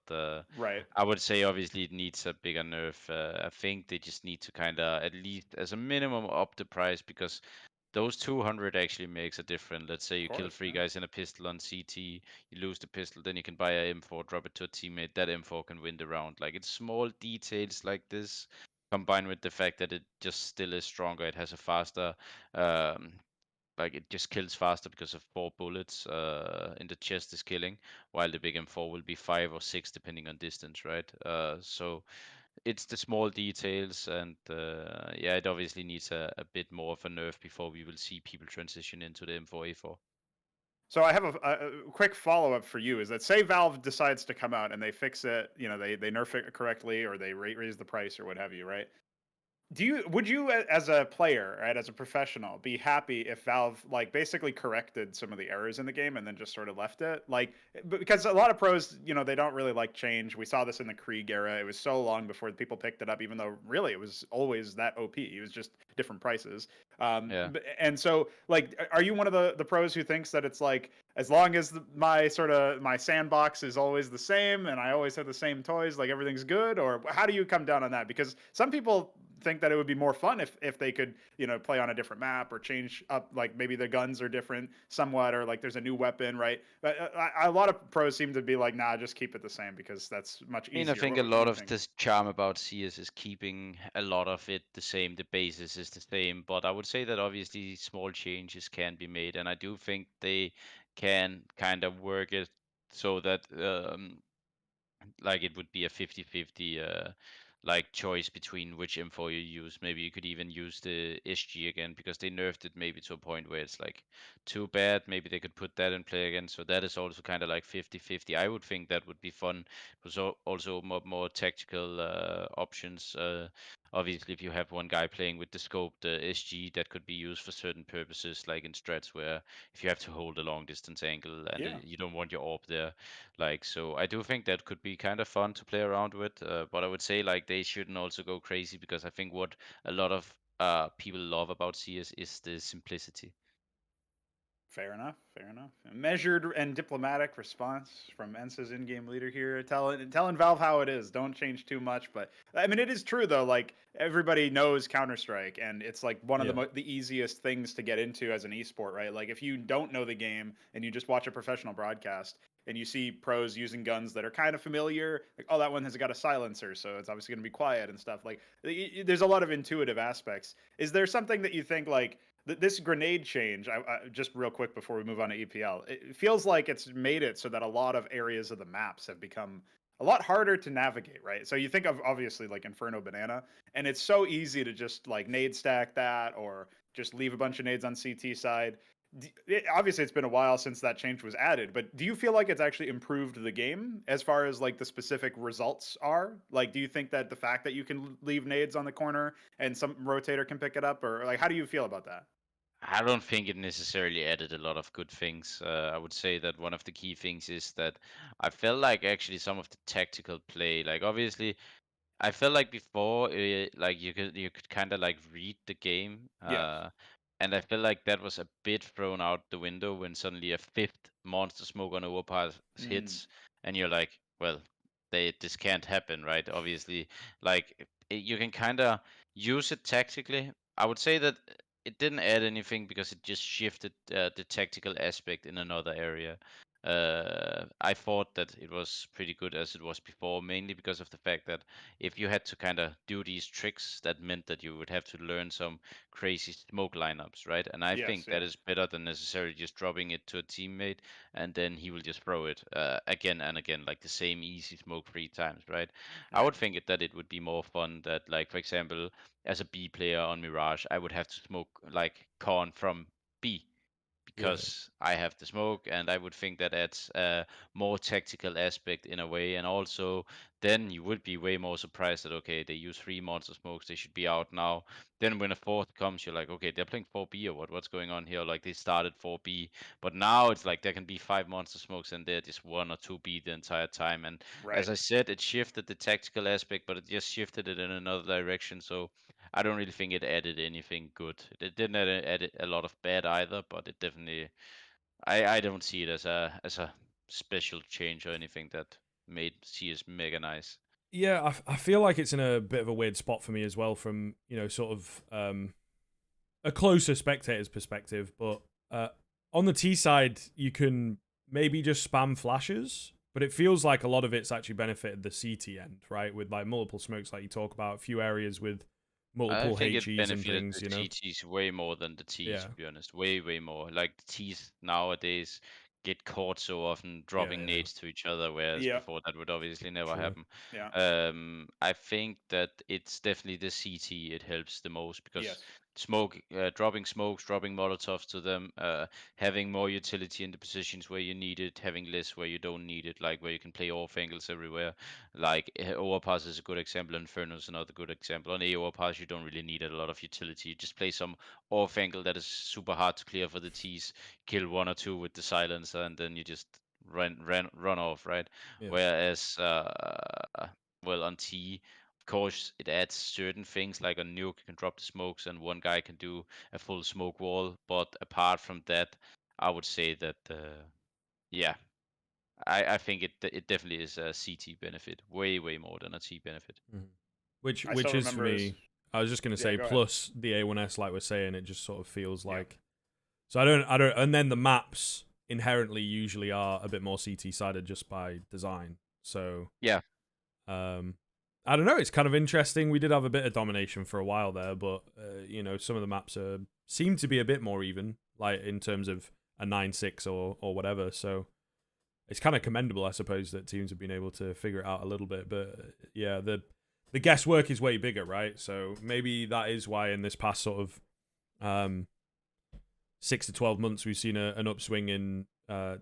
right. I would say obviously it needs a bigger nerf. I think they just need to kind of at least as a minimum up the price, because those 200 actually makes a difference. Let's say you kill 3 guys in a pistol on CT, you lose the pistol, then you can buy a M4, drop it to a teammate. That M4 can win the round. Like, it's small details like this, combined with the fact that it just still is stronger. It has a faster, like it just kills faster because of 4 bullets in the chest is killing, while the big M4 will be 5 or 6 depending on distance, right? So it's the small details, and it obviously needs a bit more of a nerf before we will see people transition into the M4A4. So I have a quick follow-up for you, is that say Valve decides to come out and they fix it, they nerf it correctly, or they raise the price or what have you, right? Would you as a player, right, as a professional, be happy if Valve like basically corrected some of the errors in the game and then just sort of left it? Like, because a lot of pros, they don't really like change. We saw this in the Krieg era. It was so long before people picked it up, even though really it was always that OP. It was just different prices. And so, like, are you one of the pros who thinks that it's like, as long as my sandbox is always the same and I always have the same toys, like everything's good? Or how do you come down on that? Because some people think that it would be more fun if they could play on a different map or change up, like maybe the guns are different somewhat, or like there's a new weapon, right? But a lot of pros seem to be like, nah, just keep it the same because that's much easier. I think a lot of this charm about CS is keeping a lot of it the same. The basis is the same, but I would say that obviously small changes can be made, and I do think they can kind of work it so that like it would be a 50-50 like choice between which info you use. Maybe you could even use the SG again, because they nerfed it maybe to a point where it's like too bad. Maybe they could put that in play again. So that is also kind of like 50-50. I would think that would be fun. It was also more tactical options. obviously, if you have one guy playing with the scope, the SG, that could be used for certain purposes, like in strats where if you have to hold a long distance angle and Yeah. you don't want your orb there, like, so I do think that could be kind of fun to play around with. But I would say like they shouldn't also go crazy, because I think what a lot of people love about CS is the simplicity. Fair enough. Fair enough. A measured and diplomatic response from ENCE's in-game leader here, telling Valve how it is. Don't change too much, but I mean, it is true though. Like everybody knows Counter Strike, and it's like one of Yeah. the easiest things to get into as an esport, right? Like if you don't know the game and you just watch a professional broadcast and you see pros using guns that are kind of familiar, like oh, that one has got a silencer, so it's obviously going to be quiet and stuff. Like there's a lot of intuitive aspects. Is there something that you think like? This grenade change, just real quick before we move on to EPL, it feels like it's made it so that a lot of areas of the maps have become a lot harder to navigate, right? So you think of obviously like Inferno Banana, and it's so easy to just like nade stack that or just leave a bunch of nades on CT side. Obviously, it's been a while since that change was added, but do you feel like it's actually improved the game as far as like the specific results are? Like, do you think that the fact that you can leave nades on the corner and some rotator can pick it up, or like, how do you feel about that? I don't think it necessarily added a lot of good things. I would say that one of the key things is that I felt like actually some of the tactical play, like obviously I felt like before, like you could kind of like read the game, Yes. and I felt like that was a bit thrown out the window when suddenly a fifth monster smoke on overpass Mm. hits, and you're like, well, this can't happen, right? Obviously, like you can kind of use it tactically. I would say that it didn't add anything because it just shifted the tactical aspect in another area. I thought that it was pretty good as it was before, mainly because of the fact that if you had to kind of do these tricks, that meant that you would have to learn some crazy smoke lineups, right? And I Yes. think that Yeah. is better than necessarily just dropping it to a teammate and then he will just throw it again and again, like the same easy smoke 3 times, right? I Right. would think that it would be more fun that, like, for example, as a B player on Mirage, I would have to smoke like Corn from B Yeah. because I have the smoke, and I would think that adds a more tactical aspect in a way. And also, then you would be way more surprised that okay, they use 3 monster smokes, they should be out now. Then when a fourth comes, you're like, okay, they're playing 4B or what? What's going on here? Like they started 4B, but now it's like there can be 5 monster smokes and they're just 1 or 2B the entire time. And as Right. I said, it shifted the tactical aspect, but it just shifted it in another direction. So I don't really think it added anything good. It didn't add a lot of bad either, but it definitely I don't see it as a special change or anything that made CS mega nice. Yeah, I feel like it's in a bit of a weird spot for me as well from, sort of a closer spectator's perspective. But on the T side, you can maybe just spam flashes, but it feels like a lot of it's actually benefited the CT end, right? With like multiple smokes, like you talk about, a few areas with I multiple think it HEs and benefited the things, CTs way more than the Ts, Yeah, to be honest. Way, way more. Like the Ts nowadays get caught so often yeah, dropping yeah. nades to each other, whereas Yeah. before that would obviously never True. happen. Yeah. I think that it's definitely the CT it helps the most because Yes. dropping smokes, dropping molotovs to them, having more utility in the positions where you need it, having less where you don't need it, like where you can play off angles everywhere. Like overpass is a good example, Inferno is another good example. On a overpass, you don't really need a lot of utility. You just play some off angle that is super hard to clear for the T's, kill 1 or 2 with the silencer, and then you just run off, right? Yeah. Whereas, well, on T, of course, it adds certain things like on nuke, you can drop the smokes, and one guy can do a full smoke wall. But apart from that, I would say that, yeah, I think it definitely is a CT benefit, way more than a T benefit. Mhm. Which I still which is for remember me. I was just gonna yeah, say go ahead. plus the A1S, like we're saying, it just sort of feels Yeah. like. So I don't, and then the maps inherently usually are a bit more CT sided just by design. So Yeah, um, I don't know. It's kind of interesting. We did have a bit of domination for a while there, but some of the maps seem to be a bit more even, like in terms of a 9-6 or whatever. So it's kind of commendable, I suppose, that teams have been able to figure it out a little bit. But yeah, the guesswork is way bigger, right? So maybe that is why in this past sort of 6 to 12 months we've seen an upswing in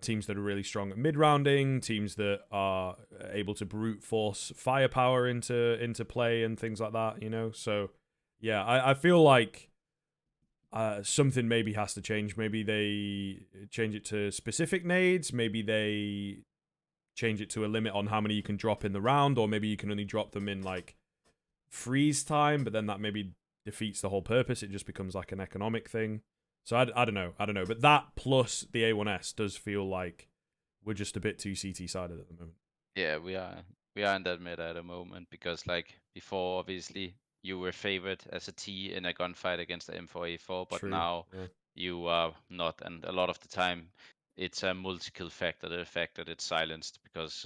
teams that are really strong at mid-rounding, teams that are able to brute force firepower into play and things like that, you know? So, yeah, I feel like something maybe has to change. Maybe they change it to specific nades. Maybe they change it to a limit on how many you can drop in the round, or maybe you can only drop them in, like, freeze time, but then that maybe defeats the whole purpose. It just becomes, like, an economic thing. So I don't know. But that plus the A1S does feel like we're just a bit too CT-sided at the moment. Yeah, we are in that meta at the moment because like before, obviously you were favored as a T in a gunfight against the M4A4, but True. now Yeah. you are not, and a lot of the time it's a multi-kill factor, the fact that it's silenced, because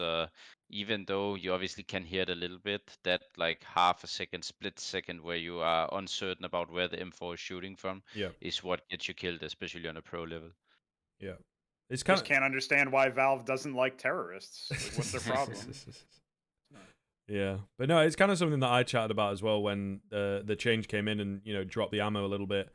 even though you obviously can hear it a little bit, that like half a second, split second where you are uncertain about where the M4 is shooting from Yeah. is what gets you killed, especially on a pro level. Yeah. It's kind Just can't understand why Valve doesn't like terrorists. Like, what's their problem? Yeah, but no, it's kind of something that I chatted about as well when the change came in and, you know, dropped the ammo a little bit.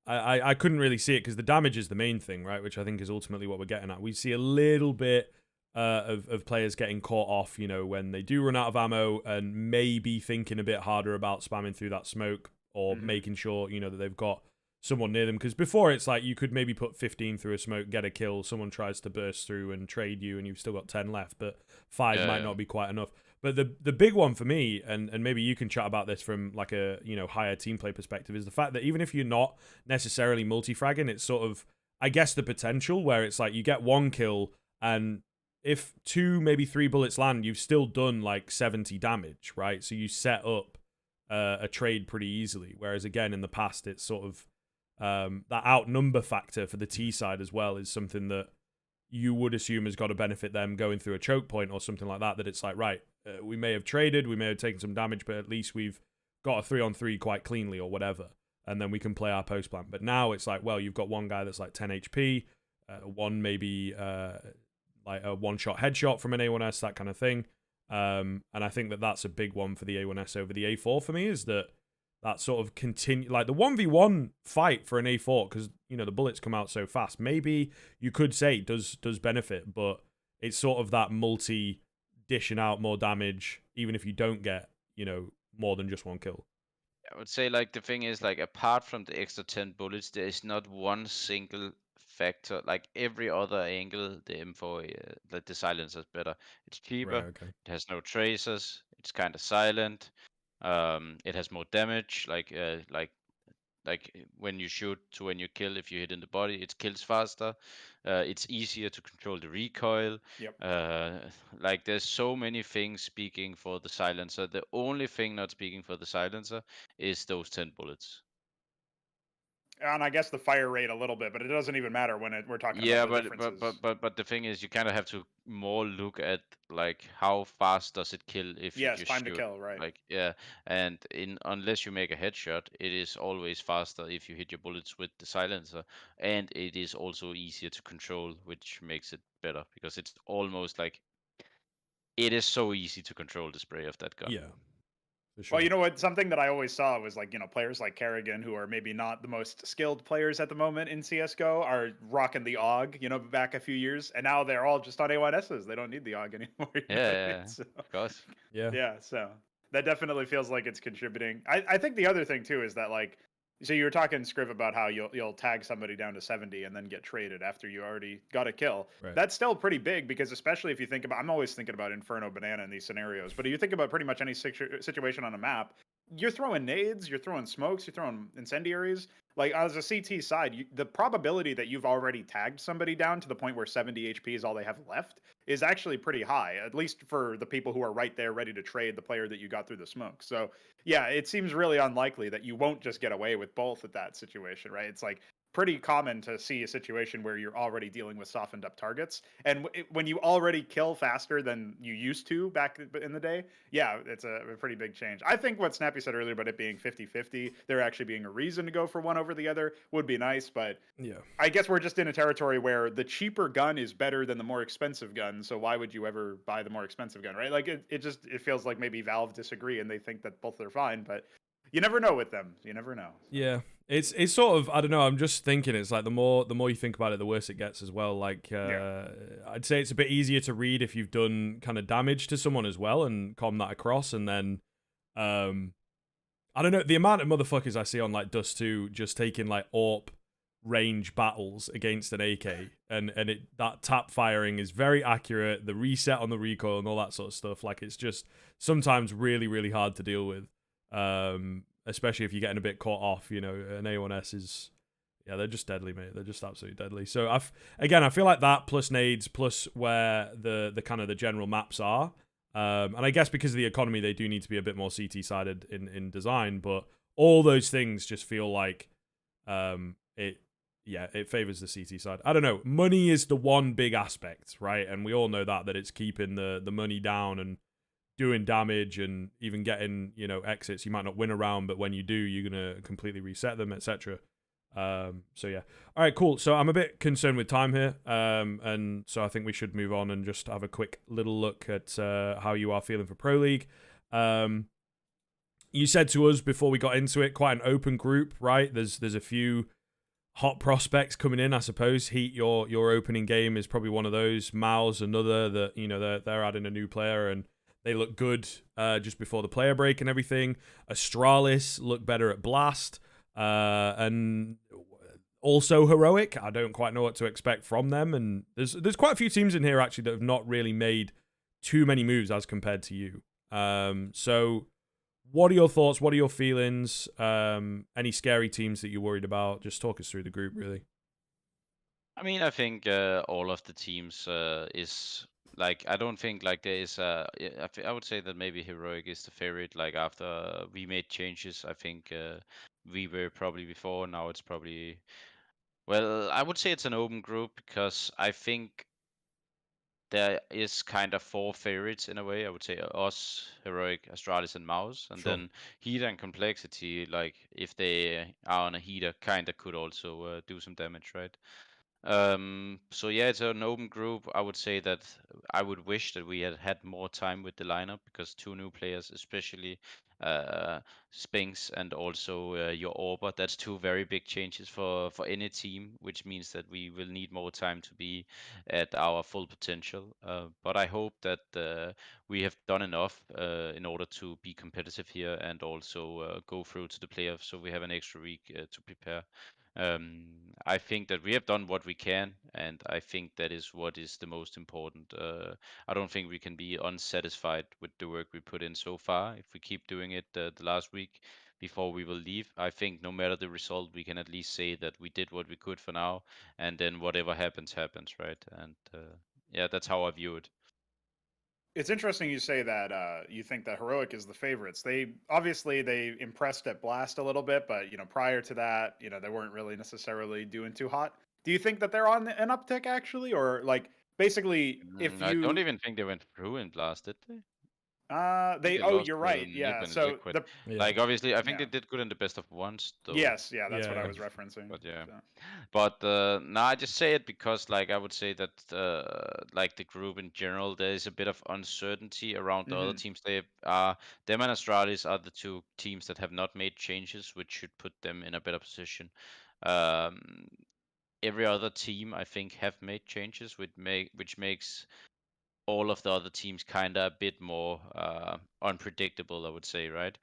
I couldn't really see it because the damage is the main thing, right? Which I think is ultimately what we're getting at. We see a little bit of players getting caught off, you know, when they do run out of ammo and maybe thinking a bit harder about spamming through that smoke or making sure, you know, that they've got someone near them. Because before it's like you could maybe put 15 through a smoke, get a kill, someone tries to burst through and trade you and you've still got 10 left, but 5 might not be quite enough. But the big one for me, and maybe you can chat about this from like a, you know, higher team play perspective, is the fact that even if you're not necessarily multi-fragging, it's sort of, I guess, the potential where it's like you get 1 kill and if 2, maybe 3 bullets land, you've still done like 70 damage, right? So you set up a trade pretty easily. Whereas again, in the past, it's sort of that outnumber factor for the T side as well is something that you would assume has got to benefit them going through a choke point or something like that. That it's like, right, we may have traded, we may have taken some damage, but at least we've got a 3-on-3 quite cleanly or whatever, and then we can play our post plan. But now it's like, well, you've got one guy that's like 10 HP, one maybe like a one-shot headshot from an A1S, that kind of thing. And I think that that's a big one for the A1S over the A4 for me, is that sort of continue, like the 1v1 fight for an A4, because, you know, the bullets come out so fast. Maybe you could say does benefit, but it's sort of that multi dishing out more damage, even if you don't get, you know, more than just 1 kill. I would say like the thing is like apart from the extra 10 bullets, there is not one single factor. Like every other angle, the M4, like the silencer is better. It's cheaper. Right, okay. It has no tracers. It's kind of silent. It has more damage. Like when you shoot to when you kill, if you hit in the body, it kills faster. It's easier to control the recoil. Yep. Like there's so many things speaking for the silencer. The only thing not speaking for the silencer is those 10 bullets. And I guess the fire rate a little bit, but it doesn't even matter when we're talking Yeah, about the but differences. but the thing is, you kind of have to more look at like how fast does it kill if you Yes, just time to shoot. kill, right. Like yeah, and unless you make a headshot, it is always faster if you hit your bullets with the silencer, and it is also easier to control, which makes it better because it's almost like it is so easy to control the spray of that gun. Yeah. For sure. Well, you know what? Something that I always saw was like, you know, players like Kerrigan, who are maybe not the most skilled players at the moment in CSGO, are rocking the AUG, you know, back a few years. And now they're all just on A1Ss. They don't need the AUG anymore. You know what I mean? So, Of course. yeah, so that definitely feels like it's contributing. I think the other thing, too, is that, like, so you were talking, Scriv, about how you'll tag somebody down to 70 and then get traded after you already got a kill. Right. That's still pretty big because especially if you think about, I'm always thinking about Inferno Banana in these scenarios, but if you think about pretty much any situation on a map, you're throwing nades, you're throwing smokes, you're throwing incendiaries. Like as a CT side, the probability that you've already tagged somebody down to the point where 70 HP is all they have left is actually pretty high, at least for the people who are right there ready to trade the player that you got through the smoke. So yeah, it seems really unlikely that you won't just get away with both at that situation, right? It's like pretty common to see a situation where you're already dealing with softened up targets. And when you already kill faster than you used to back in the day, yeah, it's a pretty big change. I think what Snappi said earlier about it being 50-50, there actually being a reason to go for one over the other would be nice. But yeah, I guess we're just in a territory where the cheaper gun is better than the more expensive gun. So why would you ever buy the more expensive gun, right? Like it feels like maybe Valve disagree and they think that both are fine, but you never know with them. You never know. Yeah, It's sort of, I don't know, I'm just thinking it's like the more you think about it, the worse it gets as well. Like I'd say it's a bit easier to read if you've done kind of damage to someone as well and com that across, and then I don't know, the amount of motherfuckers I see on like Dust 2 just taking like AWP range battles against an AK, and that tap firing is very accurate, the reset on the recoil and all that sort of stuff. Like it's just sometimes really, really hard to deal with. Especially if you're getting a bit caught off, you know, an A1S is, yeah, they're just deadly, mate. They're just absolutely deadly. So I feel like that plus nades plus where the kind of the general maps are, and I guess because of the economy, they do need to be a bit more CT sided in design, but all those things just feel like it favors the CT side. I don't know. Money is the one big aspect, right? And we all know that it's keeping the money down and doing damage and even getting, you know, exits. You might not win a round, but when you do, you're gonna completely reset them, etc. So yeah. All right, cool. So I'm a bit concerned with time here, and so I think we should move on and just have a quick little look at how you are feeling for Pro League. You said to us before we got into it, quite an open group, right? There's a few hot prospects coming in, I suppose. Heat, your opening game is probably one of those. Mal's another that, you know, they're adding a new player and they look good just before the player break and everything. Astralis look better at Blast. And also Heroic. I don't quite know what to expect from them. And there's quite a few teams in here, actually, that have not really made too many moves as compared to you. So what are your thoughts? What are your feelings? Any scary teams that you're worried about? Just talk us through the group, really. I mean, I think all of the teams is like, I don't think like there is I would say that maybe Heroic is the favorite. Like after we made changes, I think we were probably before. Now it's probably, well, I would say it's an open group because I think there is kind of four favorites in a way. I would say us, Heroic, Astralis, and Mouse, and Sure. then Heater and Complexity. Like if they are on a Heater, kind of could also do some damage, right? So yeah, it's an open group. I would say that I would wish that we had had more time with the lineup because two new players, especially Spinx and also your Orber, that's two very big changes for any team, which means that we will need more time to be at our full potential. But I hope that we have done enough in order to be competitive here and also go through to the playoffs, so we have an extra week to prepare. I think that we have done what we can, and I think that is what is the most important. I don't think we can be unsatisfied with the work we put in so far. If we keep doing it the last week before we will leave, I think no matter the result, we can at least say that we did what we could for now, and then whatever happens, happens, right? And yeah, that's how I view it. It's interesting you say that you think that Heroic is the favorites. They obviously they impressed at Blast a little bit, but you know prior to that, you know they weren't really necessarily doing too hot. Do you think that they're on an uptick actually, or like basically if I don't you even think they went through and Blast, did they? they They oh lost you're to right Nip yeah and so Liquid. the Yeah. Like obviously, I think yeah they did good in the best of ones though. yes yeah that's what I Yeah. was referencing. But yeah, So. but no, I just say it because like I would say that like the group in general, there is a bit of uncertainty around the other teams. They are them and Astralis are the two teams that have not made changes, which should put them in a better position. Um, every other team I think have made changes, which makes all of the other teams kind of a bit more unpredictable, I would say, right?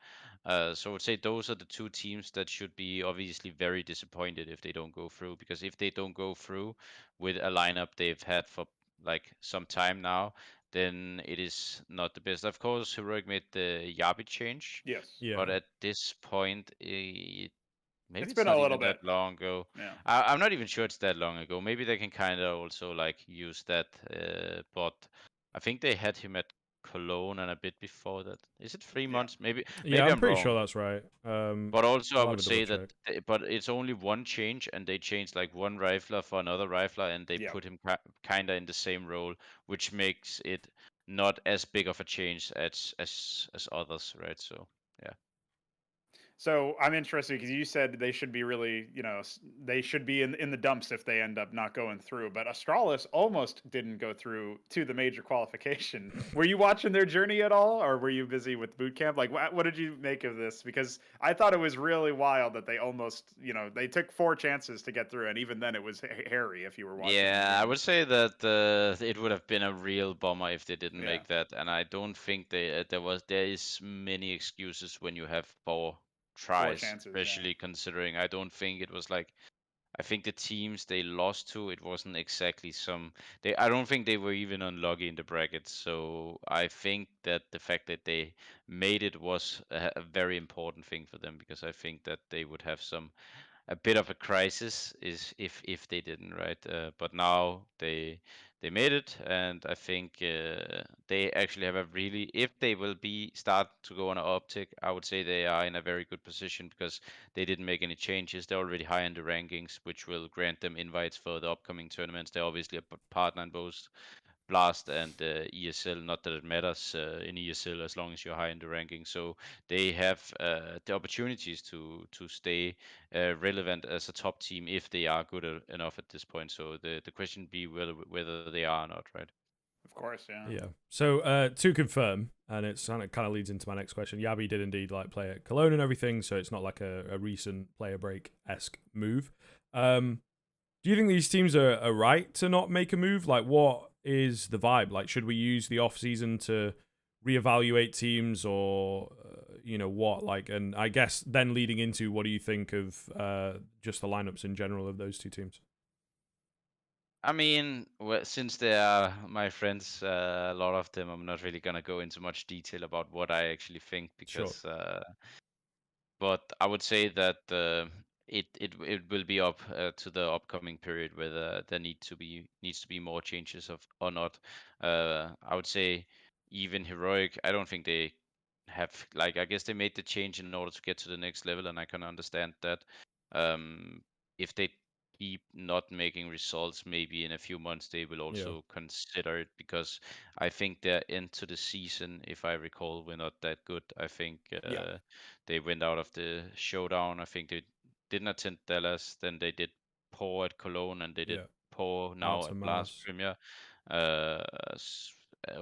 So I would say those are the two teams that should be obviously very disappointed if they don't go through, because if they don't go through with a lineup they've had for like some time now, then it is not the best. Of course, Heroic made the Yabi change, Yes. Yeah. but at this point, maybe It's it's been a not little even bit. that long ago. Yeah. I'm not even sure it's that long ago. Maybe they can kind of also like use that. But I think they had him at Cologne and a bit before that. Is it 3 months? Maybe Yeah, maybe I'm I'm pretty wrong. sure that's right. But also I I'll have would a double say that, check. but it's only one change, and they changed like one rifler for another rifler, and they Yeah. put him kind of in the same role, which makes it not as big of a change as others, right? So yeah. So I'm interested because you said they should be really, they should be in the dumps if they end up not going through. But Astralis almost didn't go through to the major qualification. Were you watching their journey at all, or were you busy with Bootcamp? Like, what did you make of this? Because I thought it was really wild that they almost, they took 4 chances to get through, and even then it was hairy if you were watching. Yeah, I would say that it would have been a real bummer if they didn't Yeah. make that, and I don't think there is many excuses when you have 4 tries, chances, yeah. especially considering I don't think it was like I think the teams they lost to, it wasn't exactly I don't think they were even unlucky in the brackets. So I think that the fact that they made it was a very important thing for them, because I think that they would have a bit of a crisis is if they didn't, right? But now they made it, and I think they actually have a really, if they will start to go on an uptick, I would say they are in a very good position because they didn't make any changes. They're already high in the rankings, which will grant them invites for the upcoming tournaments. They're obviously a partner in both Blast and ESL. Not that it matters in ESL as long as you're high in the ranking. So they have the opportunities to stay relevant as a top team if they are good enough at this point. So the question be whether they are or not, right? Of course, yeah. Yeah. So to confirm, and it kind of leads into my next question. Yabi did indeed like play at Cologne and everything, so it's not like a recent player break-esque move. Do you think these teams are right to not make a move? Like, what is the vibe? Like, should we use the off season to reevaluate teams, or what? Like, and I guess then leading into, what do you think of just the lineups in general of those 2 teams? I mean, since they are my friends, a lot of them, I'm not really gonna go into much detail about what I actually think because. Sure. But I would say that it will be up to the upcoming period whether there needs to be more changes or not. I would say even Heroic, I don't think they have, like, I guess they made the change in order to get to the next level, and I can understand that. If they keep not making results, maybe in a few months they will also consider it, because I think they're into the season, if I recall, we're not that good. I think they went out of the showdown. I think they didn't attend Dallas, then they did poor at Cologne, and they did poor now at Blast Premier. I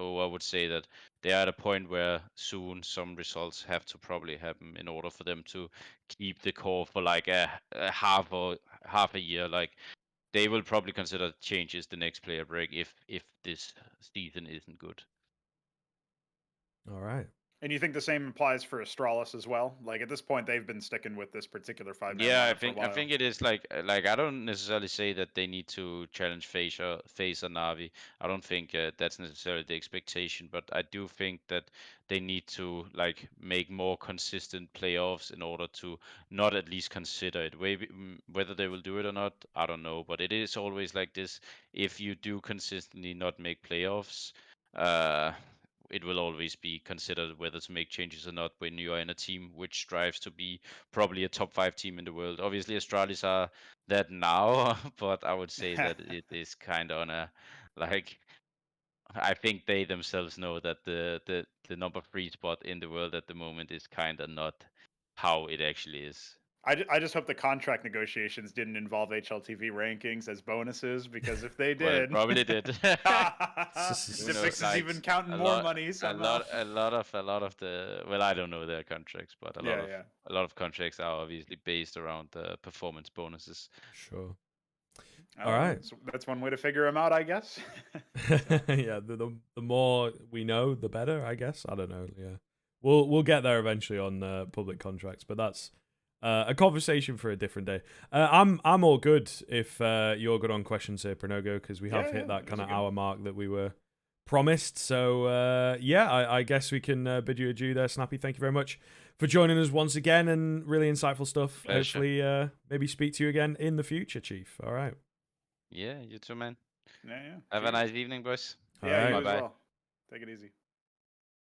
would say that they are at a point where soon some results have to probably happen in order for them to keep the core for like a half a year. Like, they will probably consider changes the next player break if this season isn't good. All right. And you think the same applies for Astralis as well? Like, at this point, they've been sticking with this particular 5-man Yeah, lineup for a while. I think it is like I don't necessarily say that they need to challenge FaZe or Na'Vi. I don't think that's necessarily the expectation, but I do think that they need to like make more consistent playoffs in order to not at least consider it. Whether they will do it or not, I don't know. But it is always like this: if you do consistently not make playoffs, it will always be considered whether to make changes or not when you are in a team which strives to be probably a top 5 team in the world. Obviously, Astralis are that now, but I would say that it is kind of on a, like, I think they themselves know that the number 3 spot in the world at the moment is kind of not how it actually is. I just hope the contract negotiations didn't involve HLTV rankings as bonuses, because if they Well, it did, probably did. Spinx is even counting more money somehow. A lot of the, well, I don't know their contracts, but a lot of contracts are obviously based around the performance bonuses. Sure. All right, so that's one way to figure them out, I guess. Yeah, the more we know, the better, I guess. I don't know. Yeah, we'll get there eventually on public contracts, but that's a conversation for a different day. I'm all good if you're good on questions here, Pranogo, because we have hit that kind of hour mark that we were promised. So I guess we can bid you adieu there, Snappi. Thank you very much for joining us once again, and really insightful stuff. Pleasure. Hopefully, maybe speak to you again in the future, Chief. All right. Yeah, you too, man. Yeah. Have a nice evening, boys. Yeah, you Bye-bye. as well. Take it easy.